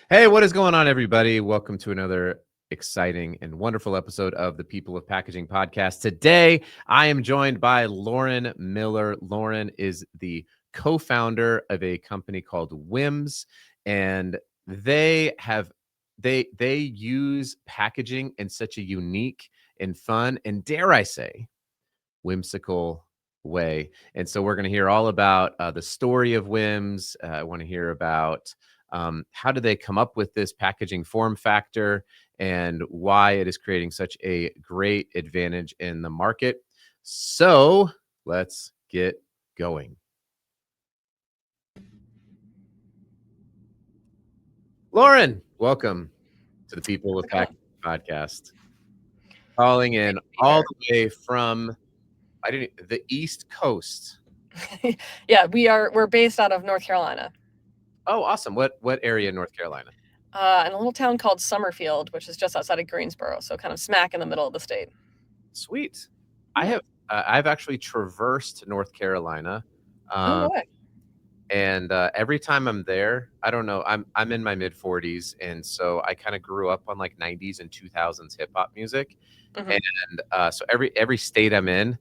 Hey, what is going on, everybody? Welcome to another exciting and wonderful episode of the People of Packaging podcast. Today, I am joined by Lauren Miller. Lauren is the co-founder of a company called Wims, and they use packaging in such a unique and fun and, dare I say, whimsical way. And so we're going to hear all about the story of Wims. I want to hear about how do they come up with this packaging form factor and why it is creating such a great advantage in the market. So let's get going. Lauren, welcome to the People of Packaging podcast. Calling in all the way from the East Coast. Yeah, we're based out of North Carolina. Oh, awesome. What area in North Carolina? In a little town called Summerfield, which is just outside of Greensboro, so kind of smack in the middle of the state. Sweet. Yeah. I've actually traversed North Carolina, Oh, no way. and every time I'm there, I don't know. I'm in my mid 40s, and so I kind of grew up on like 90s and 2000s hip hop music, Mhm. and so every state I'm in,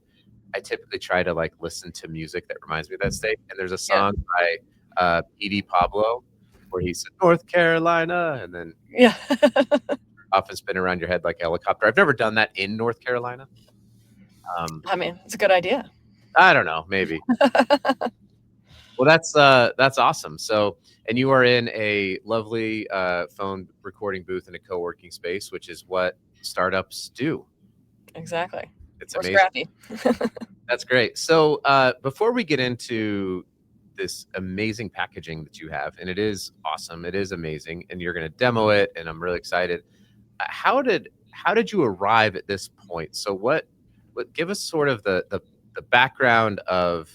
I typically try to like listen to music that reminds me of that state. And there's a Yeah. song by P.D. Pablo where he said North Carolina, and then Yeah. often spin around your head like a helicopter. I've never done that in North Carolina. I mean, it's a good idea. I don't know, maybe. Well, that's awesome. So, and you are in a lovely phone recording booth in a co-working space, which is what startups do. Exactly. It's We're amazing. scrappy. That's great. So, before we get into this amazing packaging that you have, and it is awesome, it is amazing, and you're going to demo it, and I'm really excited. How did you arrive at this point? So, what give us sort of the background of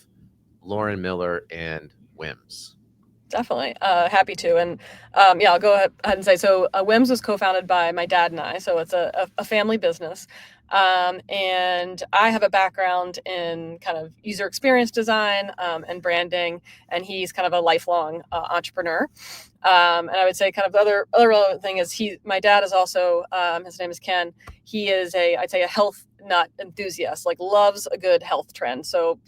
Lauren Miller and Wims. Definitely. Happy to. And yeah, I'll go ahead and say so. Wims was co founded by my dad and I. So it's a family business. And I have a background in kind of user experience design and branding. And he's kind of a lifelong entrepreneur. And I would say kind of the other relevant thing is my dad is also, his name is Ken. He is I'd say a health nut enthusiast, like loves a good health trend. So,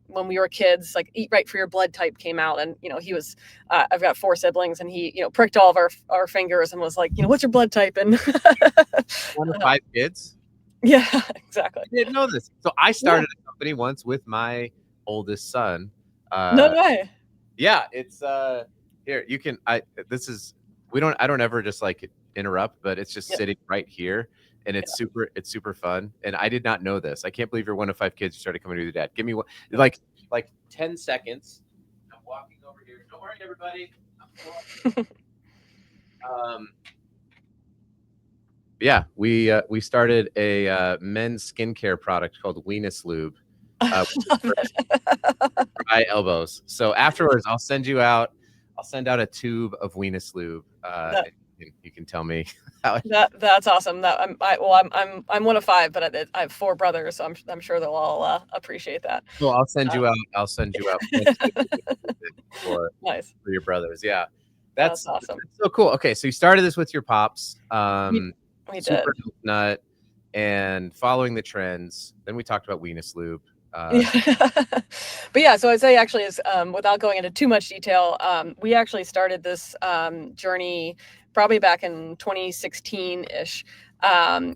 when we were kids, like Eat Right for Your Blood Type came out, and he was. I've got 4 siblings, and he pricked all of our fingers and was like, what's your blood type? And 1 of 5 kids? Yeah, exactly. I didn't know this. So I started a company once with my oldest son. No way. Yeah, it's here. You can. I don't ever just like interrupt, but it's just Yep. sitting right here, and it's super fun. And I did not know this. I can't believe you're 1 of 5 kids. You started coming to your dad. Give me one, like 10 seconds. I'm walking over here. Don't worry, everybody. Yeah, we started a men's skincare product called Weenus Lube. I love it. Dry elbows. So afterwards, I'll send out a tube of Weenus Lube. You can tell me how. That's awesome. That I'm 1 of 5, but I have 4 brothers, so I'm sure they'll all appreciate that. Well, I'll send you out. for Nice. for your brothers. Yeah, That's awesome. That's so cool. Okay, so you started this with your pops. We did. Super nut and following the trends. Then we talked about Weenus Lube. But yeah, so I'd say actually is without going into too much detail, we actually started this journey probably back in 2016-ish,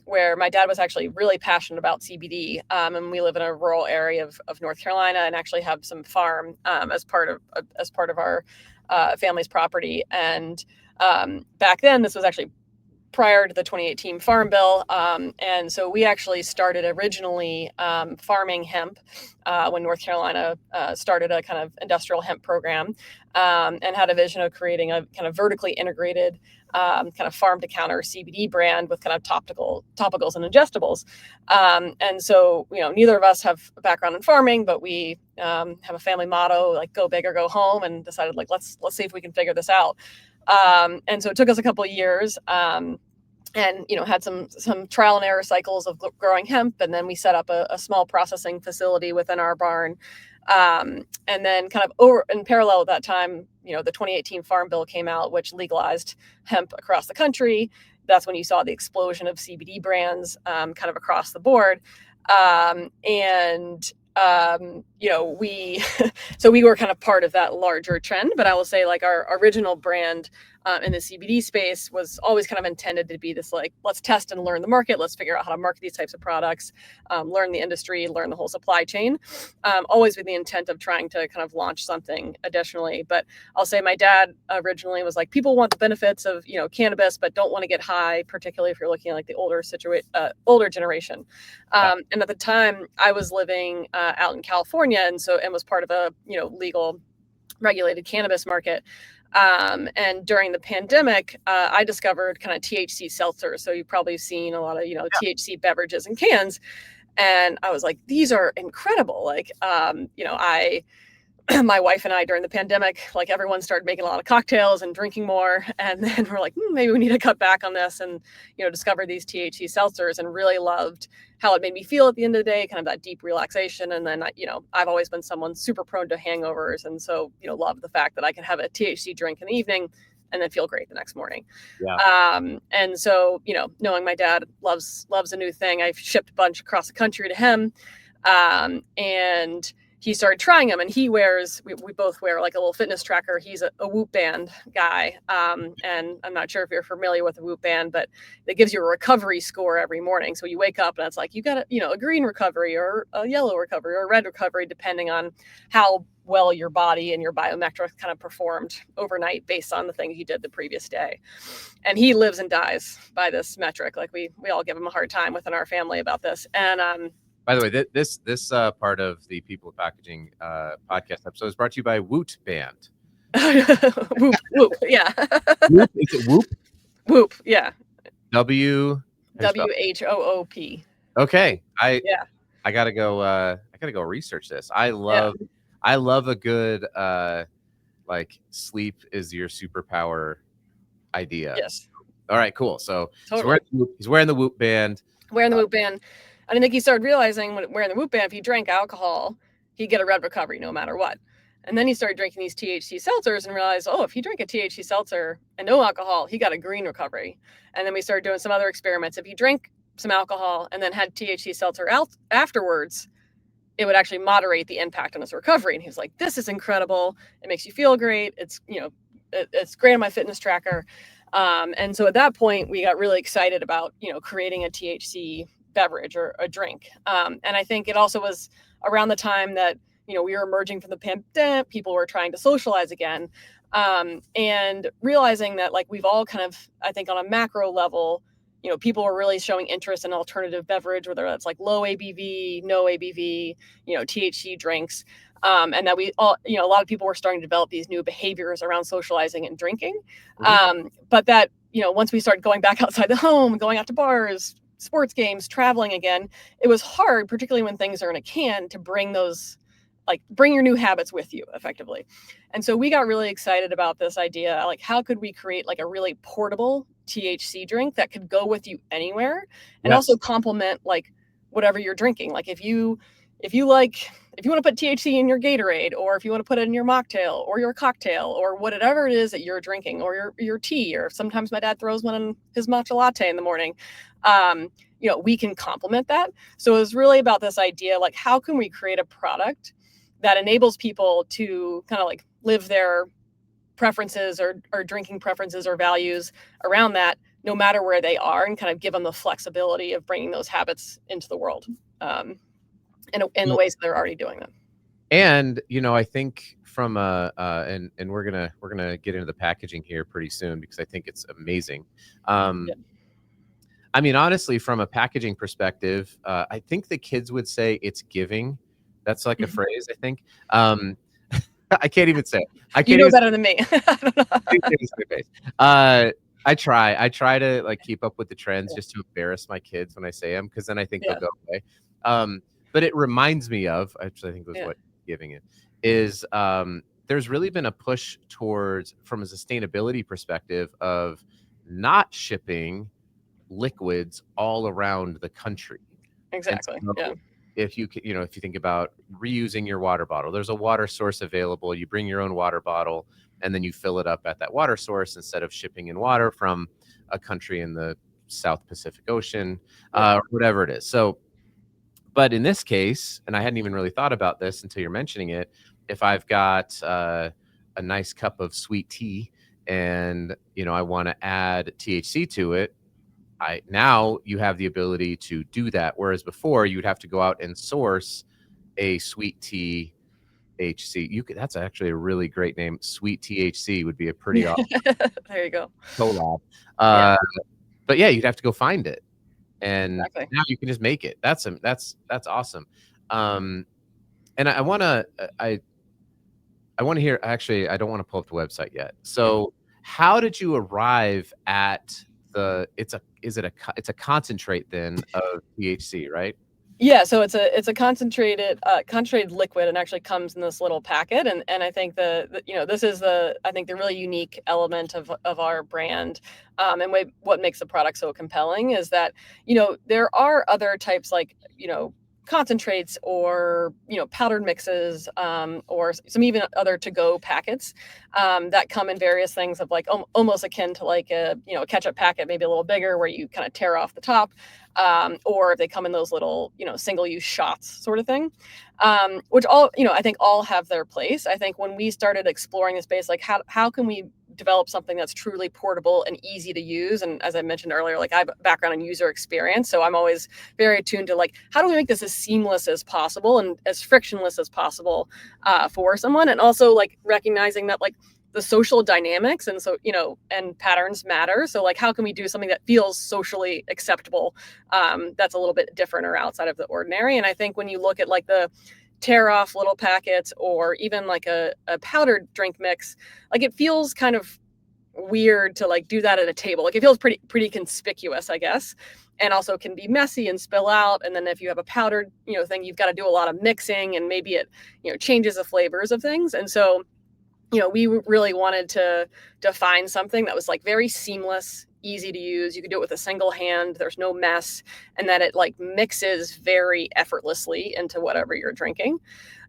where my dad was actually really passionate about CBD, and we live in a rural area of North Carolina and actually have some farm as part of our family's property. And back then, this was actually prior to the 2018 Farm Bill. And so we actually started originally farming hemp when North Carolina started a kind of industrial hemp program, and had a vision of creating a kind of vertically integrated kind of farm to counter CBD brand with kind of topicals and ingestibles. And so, neither of us have a background in farming, but we have a family motto, like go big or go home, and decided like, let's see if we can figure this out. And so it took us a couple of years, and had some trial and error cycles of growing hemp, and then we set up a small processing facility within our barn, And then kind of over in parallel with that time, the 2018 Farm Bill came out, which legalized hemp across the country. That's when you saw the explosion of CBD brands kind of across the board. And we so we were kind of part of that larger trend. But I will say, like, our original brand in the CBD space was always kind of intended to be this, like, let's test and learn the market, let's figure out how to market these types of products, learn the industry, learn the whole supply chain, always with the intent of trying to kind of launch something additionally. But I'll say my dad originally was like, people want the benefits of cannabis, but don't want to get high, particularly if you're looking at like the older generation. And at the time, I was living out in California, and was part of a legal regulated cannabis market. And during the pandemic, I discovered kind of THC seltzers. So you've probably seen a lot of THC beverages in cans, and I was like, these are incredible. Like, I my wife and I, during the pandemic, like, everyone started making a lot of cocktails and drinking more. And then we're like, maybe we need to cut back on this, and, discover these THC seltzers, and really loved how it made me feel at the end of the day, kind of that deep relaxation. And then, I've always been someone super prone to hangovers. And so, love the fact that I can have a THC drink in the evening and then feel great the next morning. Yeah. And so, knowing my dad loves a new thing, I've shipped a bunch across the country to him. And he started trying them, and we both wear like a little fitness tracker. He's a Whoop band guy. And I'm not sure if you're familiar with a Whoop band, but it gives you a recovery score every morning. So you wake up and it's like, you got a green recovery or a yellow recovery or a red recovery, depending on how well your body and your biometrics kind of performed overnight based on the things you did the previous day. And he lives and dies by this metric. Like, we all give him a hard time within our family about this. And, by the way, this part of the People of Packaging podcast episode is brought to you by Woot Band. Whoop, yeah. Whoop? Is it Whoop? Whoop, yeah. WHOOP. Okay, I gotta go research this. I love a good like, sleep is your superpower idea. Yes. All right, cool. So totally. he's wearing the Whoop band. Wearing the Whoop band. And I think he started realizing, when wearing the Whoop band, if he drank alcohol, he'd get a red recovery no matter what. And then he started drinking these THC seltzers and realized, if he drank a THC seltzer and no alcohol, he got a green recovery. And then we started doing some other experiments. If he drank some alcohol and then had THC seltzer afterwards, it would actually moderate the impact on his recovery. And he was like, this is incredible. It makes you feel great. It's, it's great on my fitness tracker. And so at that point, we got really excited about, creating a THC beverage or a drink. And I think it also was around the time that, we were emerging from the pandemic, people were trying to socialize again. And realizing that, like, we've all kind of, I think on a macro level, people were really showing interest in alternative beverage, whether that's like low ABV, no ABV, THC drinks. And that we all, a lot of people were starting to develop these new behaviors around socializing and drinking. Mm-hmm. But that, once we started going back outside the home, going out to bars, sports games, traveling again, it was hard, particularly when things are in a can, to bring your new habits with you effectively. And so we got really excited about this idea. Like, how could we create like a really portable THC drink that could go with you anywhere, and also complement like whatever you're drinking. Like, if you want to put THC in your Gatorade, or if you want to put it in your mocktail or your cocktail or whatever it is that you're drinking, or your tea, or sometimes my dad throws one in his matcha latte in the morning, we can complement that. So it was really about this idea, like, how can we create a product that enables people to kind of like live their preferences or drinking preferences or values around that, no matter where they are, and kind of give them the flexibility of bringing those habits into the world in the ways they're already doing them. And I think from and we're gonna get into the packaging here pretty soon, because I think it's amazing. I mean, honestly, from a packaging perspective, I think the kids would say it's giving. That's like a phrase, I think. I can't even say it. I can't. You know better than me. I try to like keep up with the trends, just to embarrass my kids when I say them, because then I think they'll go away. But it reminds me of, actually, I think that's what giving it is. There's really been a push towards, from a sustainability perspective, of not shipping liquids all around the country. Exactly. So if you if you think about reusing your water bottle, there's a water source available. You bring your own water bottle and then you fill it up at that water source instead of shipping in water from a country in the South Pacific Ocean, Yeah. whatever it is. So, but in this case, and I hadn't even really thought about this until you're mentioning it, if I've got a nice cup of sweet tea and I want to add THC to it, now you have the ability to do that. Whereas before you'd have to go out and source a sweet tea HC. That's actually a really great name. Sweet THC would be a pretty awesome There you go. collab. Yeah, But yeah, you'd have to go find it, and exactly. now you can just make it. That's awesome. And I want to hear. Actually, I don't want to pull up the website yet. So, how did you arrive at the? It's a concentrate then of THC, right? Yeah, so it's a concentrated liquid, and actually comes in this little packet, and I think this is I think the really unique element of our brand, and what makes the product so compelling is that there are other types like concentrates or powdered mixes, or some even other to-go packets, that come in various things of like almost akin to like a ketchup packet, maybe a little bigger, where you kind of tear off the top, or if they come in those little single-use shots sort of thing, which all I think all have their place. I think when we started exploring the space, like how can we develop something that's truly portable and easy to use, and as I mentioned earlier, like I have a background in user experience, so I'm always very attuned to like how do we make this as seamless as possible and as frictionless as possible for someone, and also like recognizing that like the social dynamics and and patterns matter. So like how can we do something that feels socially acceptable, that's a little bit different or outside of the ordinary. And I think when you look at like the tear off little packets or even like a powdered drink mix, like it feels kind of weird to like do that at a table. Like it feels pretty conspicuous, I guess, and also can be messy and spill out. And then if you have a powdered thing, you've got to do a lot of mixing, and maybe it changes the flavors of things. And so we really wanted to find something that was like very seamless, easy to use. You could do it with a single hand. There's no mess, and that it like mixes very effortlessly into whatever you're drinking.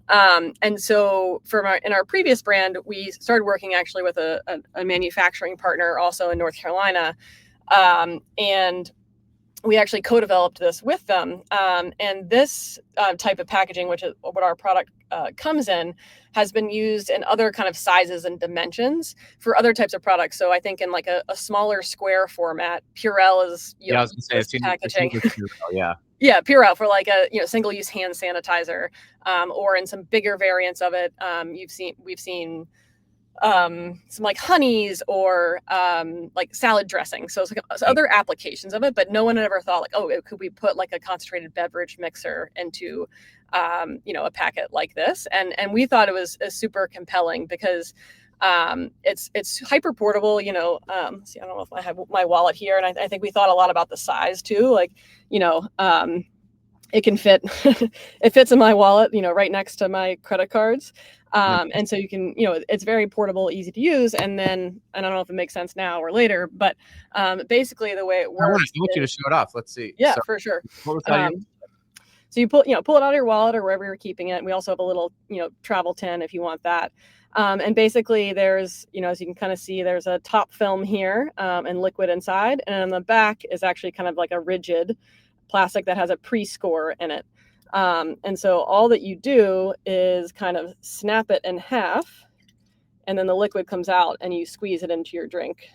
And so in our previous brand, we started working actually with a manufacturing partner also in North Carolina. And we actually co-developed this with them. And this type of packaging, which is what our product comes in, has been used in other kind of sizes and dimensions for other types of products. So I think in like a smaller square format, Purell is Yeah, I was gonna say I've seen packaging. yeah. Yeah, Purell for like a single-use hand sanitizer, or in some bigger variants of it. We've seen some like honeys or like salad dressing. So it's like other applications of it, but no one had ever thought like, oh, could we put like a concentrated beverage mixer into a packet like this? And we thought it was super compelling because it's hyper portable. See, I don't know if I have my wallet here, and I think we thought a lot about the size too. Like, it can fit, it fits in my wallet, right next to my credit cards. And so you can, it's very portable, easy to use. And then, I don't know if it makes sense now or later, but basically the way it works. I want you to show it off. Let's see. Yeah, So, for sure. what was that? So you pull it out of your wallet or wherever you're keeping it. We also have a little, travel tin if you want that. And basically there's, as you can kind of see, there's a top film here, and liquid inside. And on the back is actually kind of like a rigid plastic that has a pre-score in it. And so all that you do is kind of snap it in half, and then the liquid comes out and you squeeze it into your drink.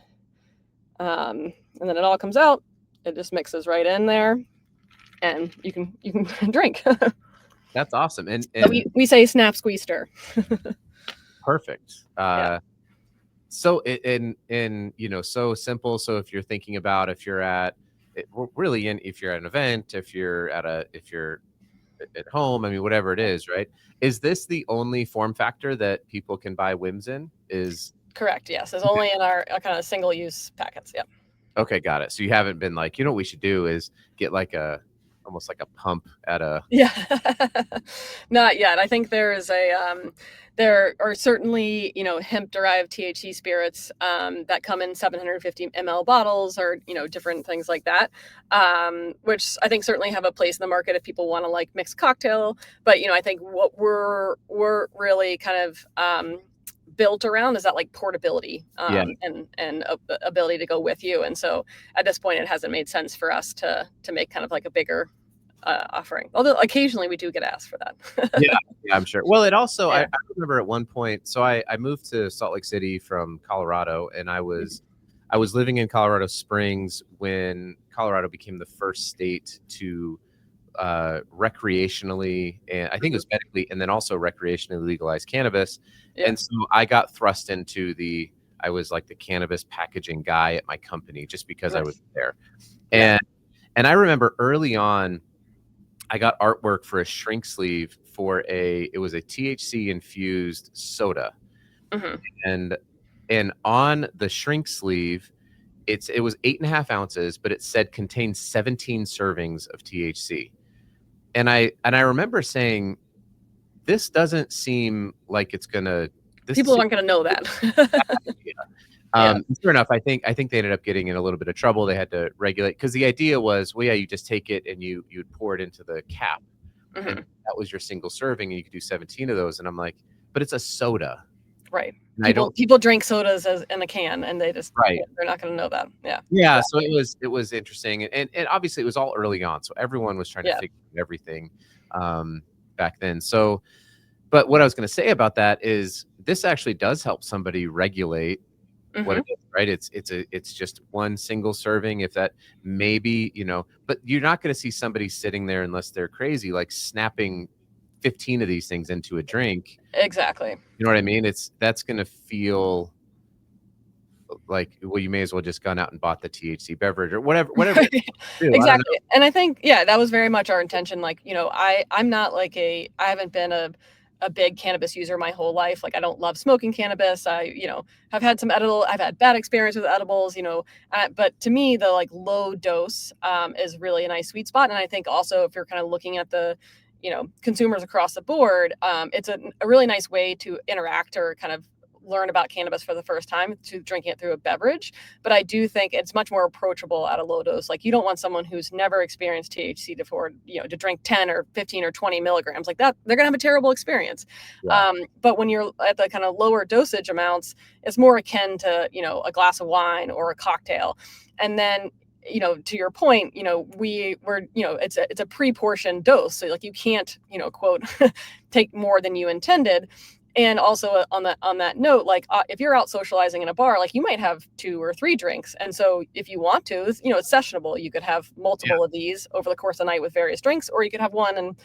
And then it all comes out. It just mixes right in there, and you can drink. That's awesome. And we say snap, squeeze, stir. Perfect. Yeah. So so simple. So if you're thinking about if you're at if you're at an event, if you're at home, I mean, whatever it is, right? Is this the only form factor that people can buy Wims in? Is correct? Yes, it's only in our kind of single-use packets. Yep. Okay, got it. So you haven't been like, what we should do is get like a almost like a pump at a. Yeah. Not yet. I think there are certainly, hemp-derived THC spirits, that come in 750 ml bottles or, different things like that, which I think certainly have a place in the market if people wanna, like, mix cocktail. But, I think what we're really kind of, built around is that, like, portability, Yeah. and ability to go with you. And so, at this point, it hasn't made sense for us to make kind of like a bigger offering. Although occasionally we do get asked for Yeah, that. yeah, I'm sure. Well, it also, I Yeah. I remember at one point, so I moved to Salt Lake City from Colorado, and I was living in Colorado Springs when Colorado became the first state to recreationally, and I think it Mhm. was medically, and then also recreationally legalize cannabis. Yeah. And so I got thrust into I was like the cannabis packaging guy at my company just because I was Nice. there. Yeah. And I remember early on, I got artwork for a shrink sleeve for it was a THC infused soda. Mhm. And on the shrink sleeve, it was 8.5 ounces, but it said contains 17 servings of THC. And I remember saying, this doesn't seem like it's gonna this People seems aren't gonna know like that. a bad idea. Yeah. Sure enough, I think they ended up getting in a little bit of trouble. They had to regulate because the idea was, well, yeah, you just take it and you'd pour it into the cap, and Mhm. that was your single serving, and you could do 17 of those. And I'm like, but it's a soda, Right. and I People don't. people drink sodas as in a can, and Right. they're not gonna know that. Yeah. Yeah, so Exactly. it was interesting, and obviously it was all early on, so everyone was trying to Yeah. figure out everything um, back then. So, but what I was going to say about that is this actually does help somebody regulate what Mhm. it is, right? It's just one single serving. If that maybe, but you're not going to see somebody sitting there unless they're crazy, like snapping 15 of these things into a drink. Exactly. You know what I mean? That's going to feel like, well, you may as well just gone out and bought the THC beverage or whatever you do. I don't know. Exactly. And I think, yeah, that was very much our intention. Like, I'm not like I haven't been a big cannabis user my whole life. Like, I don't love smoking cannabis. I've had bad experience with edibles, but to me, the like low dose is really a nice sweet spot. And I think also if you're kind of looking at the, consumers across the board, it's a really nice way to interact or kind of learn about cannabis for the first time to drinking it through a beverage. But I do think it's much more approachable at a low dose. Like, you don't want someone who's never experienced THC before, to drink 10 or 15 or 20 milligrams like that. They're gonna have a terrible experience. Yeah. But when you're at the kind of lower dosage amounts, it's more akin to, a glass of wine or a cocktail. And then, to your point, it's a pre-portioned dose. So like you can't, quote, take more than you intended. And also on that note, like if you're out socializing in a bar, like you might have 2 or 3 drinks, and so if you want to, it's sessionable. You could have Yeah. multiple of these over the course of the night with various drinks, or you could have one and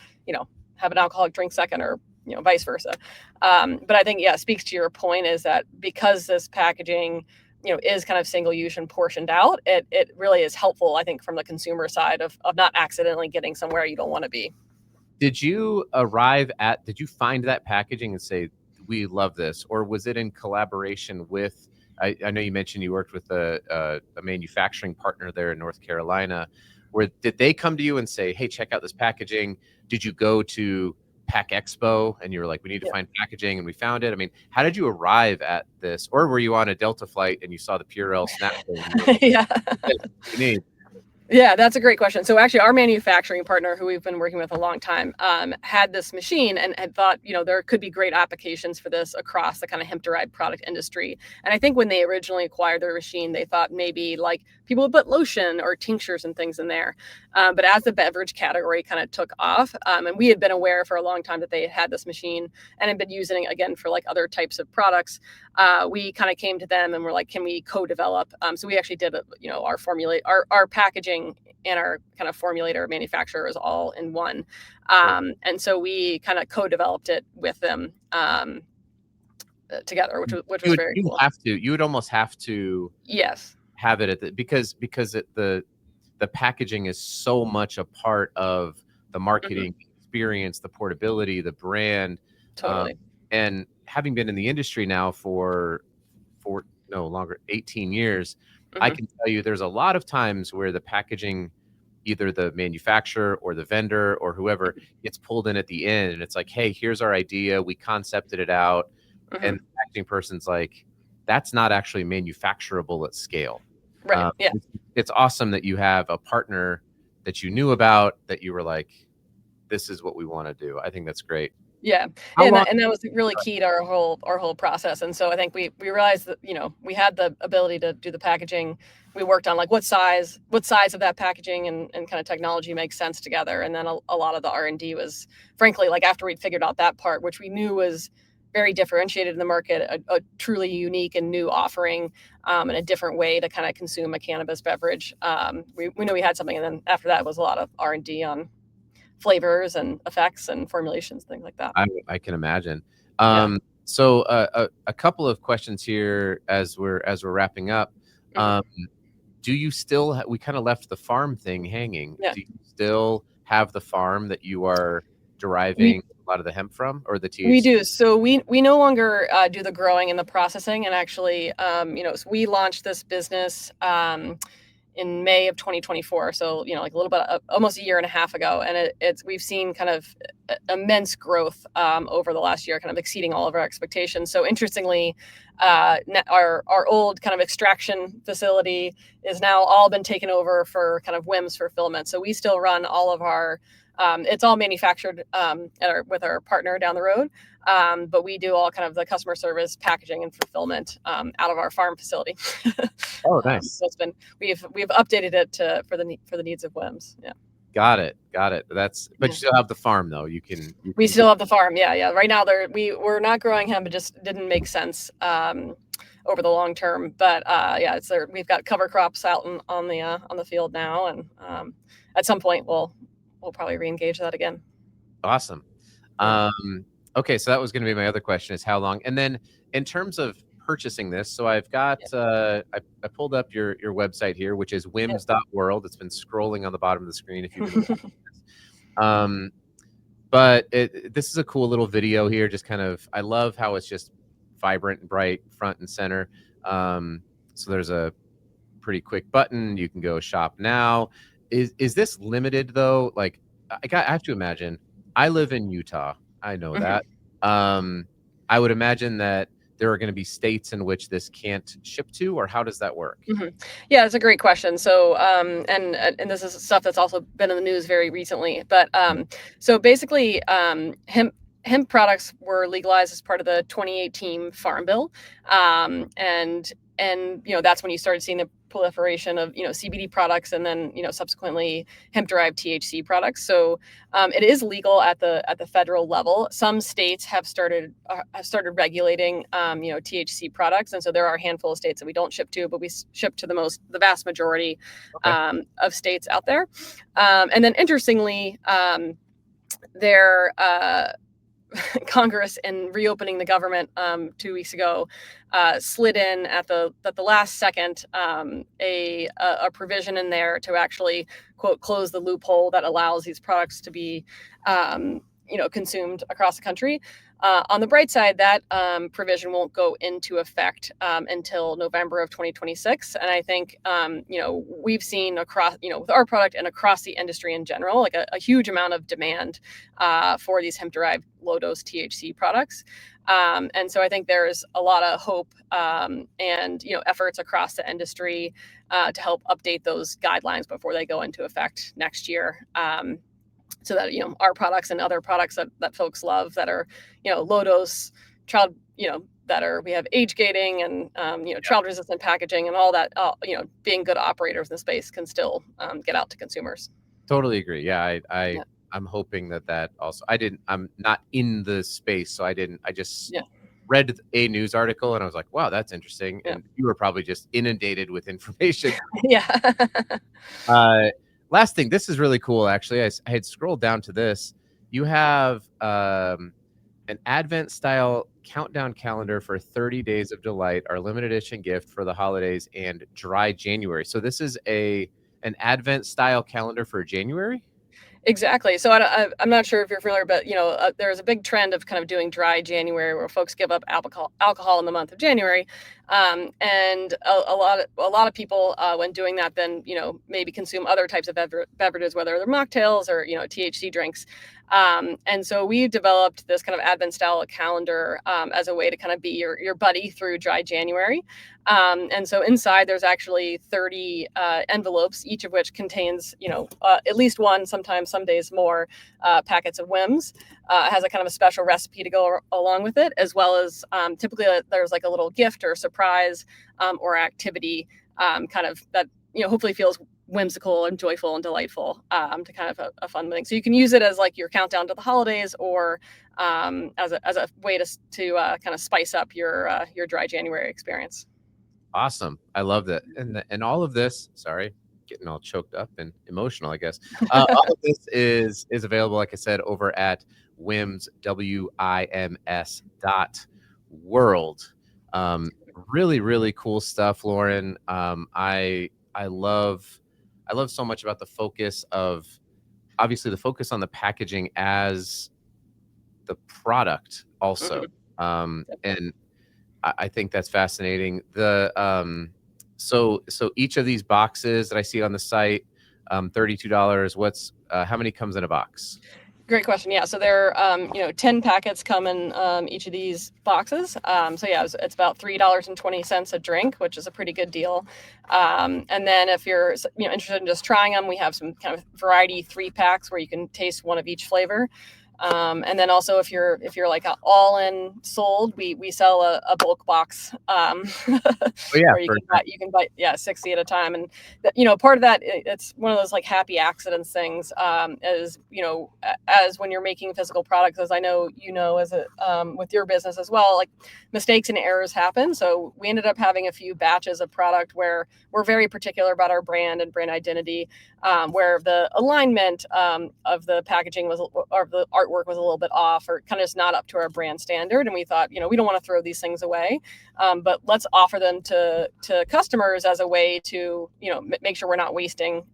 have an alcoholic drink second, or vice versa. But I think, yeah, it speaks to your point is that because this packaging is kind of single use and portioned out, it really is helpful, I think, from the consumer side of not accidentally getting somewhere you don't want to be. Did you find that packaging and say, we love this? Or was it in collaboration with, I know you mentioned you worked with a manufacturing partner there in North Carolina, where did they come to you and say, hey, check out this packaging? Did you go to Pack Expo and you were like, we need to Yeah. find packaging, and we found it? I mean, how did you arrive at this? Or were you on a Delta flight and you saw the Purell snap thing and you were like, Yeah. this is what we need? Yeah, that's a great question. So actually, our manufacturing partner, who we've been working with a long time, had this machine and had thought, there could be great applications for this across the kind of hemp-derived product industry. And I think when they originally acquired their machine, they thought maybe like people would put lotion or tinctures and things in there. But as the beverage category kind of took off, and we had been aware for a long time that they had this machine and had been using it again for like other types of products, we kind of came to them and were like, can we co-develop? So we actually did, our formulate, our packaging and our kind of formulator manufacturer is all in one. And so we kind of co-developed it with them together, which was very cool. You would almost have to Yes. have it the packaging is so much a part of the Hmm. marketing experience, the portability, the brand, um, Totally. and having been in the industry now for no longer 18 years, I Hmm. can tell you there's a lot of times where the packaging either the manufacturer or the vendor or whoever gets pulled in at the end, and it's like, hey, here's our idea, we concepted it out, and Mhm. the packaging person's like, that's not actually manufacturable at scale. Right. Yeah. It's awesome that you have a partner that you knew about, that you were like, this is what we want to do. I think that's great. Yeah, How long? and that was really key to our whole process, and so I think we realized that, we had the ability to do the packaging. We worked on, like, what size of that packaging and kind of technology makes sense together, and then a lot of the R&D was, frankly, like, after we'd figured out that part, which we knew was very differentiated in the market, a truly unique and new offering, and a different way to kind of consume a cannabis beverage. We knew we had something, and then after that was a lot of R&D on flavors and effects and formulations, things like that. I can imagine. Yeah. So a couple of questions here as we're wrapping up. Mhm. Um, do you still we kind of left the farm thing hanging. Yeah. Do you still have the farm that you are We deriving a lot of the hemp from, or the we THC? do. So we no longer do the growing and the processing, and actually, so we launched this business in May of 2024. So, like a little bit, almost a year and a half ago, and it's we've seen kind of immense growth over the last year, kind of exceeding all of our expectations. So interestingly, our old kind of extraction facility is now all been taken over for kind of Wims fulfillment. So we still run all of our it's all manufactured with our partner down the road, but we do all kind of the customer service, packaging, and fulfillment out of our farm facility. Oh, nice. So we've updated it for the needs of Wims. Yeah. Got it. Got it. But you Yeah. still have the farm though. You We can do. still have the farm. Yeah, yeah. Right now, we're not growing hemp. It just didn't make sense over the long term. But yeah, it's there. We've got cover crops out on the field now, and at some point we'll probably reengage that again. Awesome. Yeah. Okay, so that was going to be my other question, is how long? And then in terms of purchasing this, so I've got Yeah. I pulled up your website here, which is Yeah. wims.world. It's been scrolling on the bottom of the screen if you've been watching this. But this is a cool little video here. Just kind of, I love how it's just vibrant and bright, front and center. So there's a pretty quick button. You can go shop now. Is this limited though? Like, I have to imagine. I live in Utah. I know Mhm. that. Um, I would imagine that there are going to be states in which this can't ship to, or how does that work? Mhm. Yeah, it's a great question. So, and this is stuff that's also been in the news very recently. But so basically, hemp products were legalized as part of the 2018 Farm Bill, and that's when you started seeing the proliferation of CBD products, and then subsequently hemp derived THC products. So it is legal at the federal level. Some states have started regulating THC products, and so there are a handful of states that we don't ship to, but we ship to the vast majority Okay. of states out there. And then interestingly, there Congress, in reopening the government 2 weeks ago, slid in at the last second a provision in there to actually, quote, close the loophole that allows these products to be consumed across the country. On the bright side, that provision won't go into effect until November of 2026, and I think we've seen across with our product and across the industry in general, like a huge amount of demand for these hemp derived low dose THC products. And so I think there's a lot of hope and efforts across the industry to help update those guidelines before they go into effect next year. So that our products and other products that folks love, that are low dose, child, that are, we have age gating and child resistant packaging and all that, being good operators in the space, can still get out to consumers. Totally agree. Yeah, Yeah. I'm hoping that also. I'm not in the space, so I didn't. I just Yeah. read a news article and I was like, wow, that's interesting. Yeah. And you were probably just inundated with information. Yeah. Uh, Last thing, this is really cool. Actually, I had scrolled down to this. You have an Advent style countdown calendar for 30 days of delight, our limited edition gift for the holidays, and dry January. So this is an Advent style calendar for January. Exactly. So I'm not sure if you're familiar, but there's a big trend of kind of doing dry January, where folks give up alcohol in the month of January. And a lot of people when doing that, then maybe consume other types of beverages, whether they're mocktails or THC drinks. And so we developed this kind of Advent style calendar as a way to kind of be your buddy through dry January. And so inside there's actually 30 envelopes, each of which contains, at least one, sometimes some days more, packets of Wims. Has a kind of a special recipe to go along with it, as well as typically there's like a little gift or surprise or activity kind of that hopefully feels whimsical and joyful and delightful to kind of a fun thing. So you can use it as like your countdown to the holidays, or as a way to kind of spice up your dry January experience. Awesome. I love that. And all of this, sorry, getting all choked up and emotional, I guess. All of this is available, like I said, over at Wims, WIMS.world. Really, really cool stuff, Lauren. I love so much about the focus of, obviously, the focus on the packaging as the product also. And I think that's fascinating. So each of these boxes that I see on the site, $32. How many comes in a box? Great question. Yeah, so there, 10 packets come in each of these boxes. So yeah, it's about $3.20 a drink, which is a pretty good deal. And then if you're interested in just trying them, we have some kind of variety 3-packs where you can taste one of each flavor. And then also if you're like all in sold, we sell a bulk box where you can buy 60 at a time. And part of that, it's one of those like happy accidents things, as as when you're making physical products, as I know as with your business as well, like mistakes and errors happen. So we ended up having a few batches of product where we're very particular about our brand and brand identity, where the alignment of the packaging or the artwork was a little bit off, or kind of just not up to our brand standard. And we thought, we don't want to throw these things away, but let's offer them to customers as a way to, make sure we're not wasting,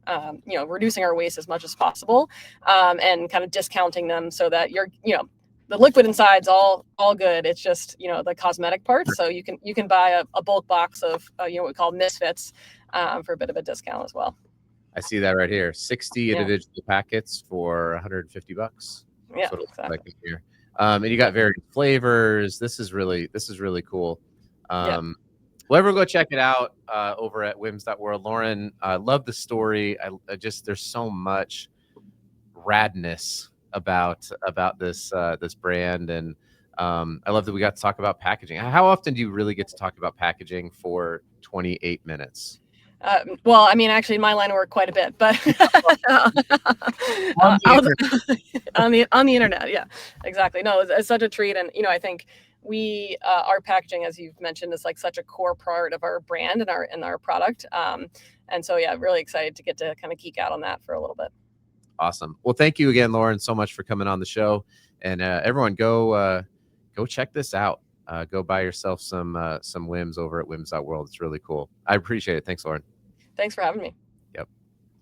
reducing our waste as much as possible, and kind of discounting them so that the liquid inside's all good. It's just, the cosmetic parts. So you can buy a bulk box of, what we call misfits, for a bit of a discount as well. I see that right here. 60 individual packets for $150. Yeah, That's what it looks exactly. like in here. And you got various flavors. This is really cool. Well, everyone go check it out over at wims.world. Lauren, I love the story. I just, there's so much radness about this brand, and I love that we got to talk about packaging. How often do you really get to talk about packaging for 28 minutes? Well, I mean, actually, in my line of work, quite a bit, but on the internet, yeah, exactly. No, it's such a treat, and I think our packaging, as you've mentioned, is like such a core part of our brand and our product, and so yeah, really excited to get to kind of geek out on that for a little bit. Awesome. Well, thank you again, Lauren, so much for coming on the show, and everyone go check this out. Go buy yourself some Wims over at wims.world. It's really cool. I appreciate it. Thanks, Lauren. Thanks for having me. Yep.